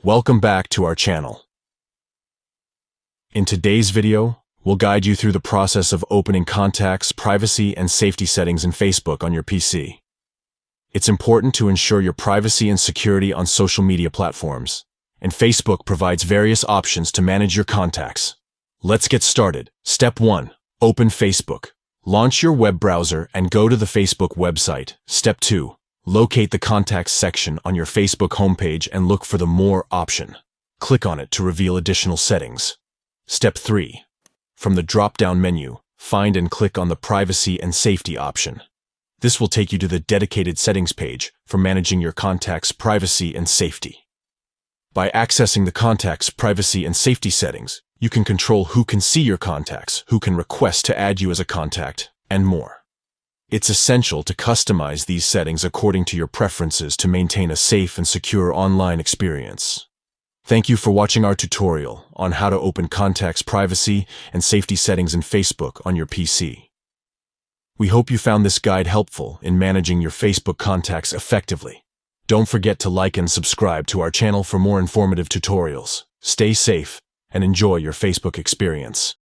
Welcome back to our channel. In today's video, we'll guide you through the process of opening contacts, privacy, and safety settings in Facebook on your PC. It's important to ensure your privacy and security on social media platforms, and Facebook provides various options to manage your contacts. Let's get started. Step 1. Open Facebook. Launch your web browser and go to the Facebook website. Step 2. Locate the Contacts section on your Facebook homepage and look for the More option. Click on it to reveal additional settings. Step 3. From the drop-down menu, find and click on the Privacy and Safety option. This will take you to the dedicated settings page for managing your contacts' privacy and safety. By accessing the contacts' privacy and safety settings, you can control who can see your contacts, who can request to add you as a contact, and more. It's essential to customize these settings according to your preferences to maintain a safe and secure online experience. Thank you for watching our tutorial on how to open contacts privacy and safety settings in Facebook on your PC. We hope you found this guide helpful in managing your Facebook contacts effectively. Don't forget to like and subscribe to our channel for more informative tutorials. Stay safe and enjoy your Facebook experience.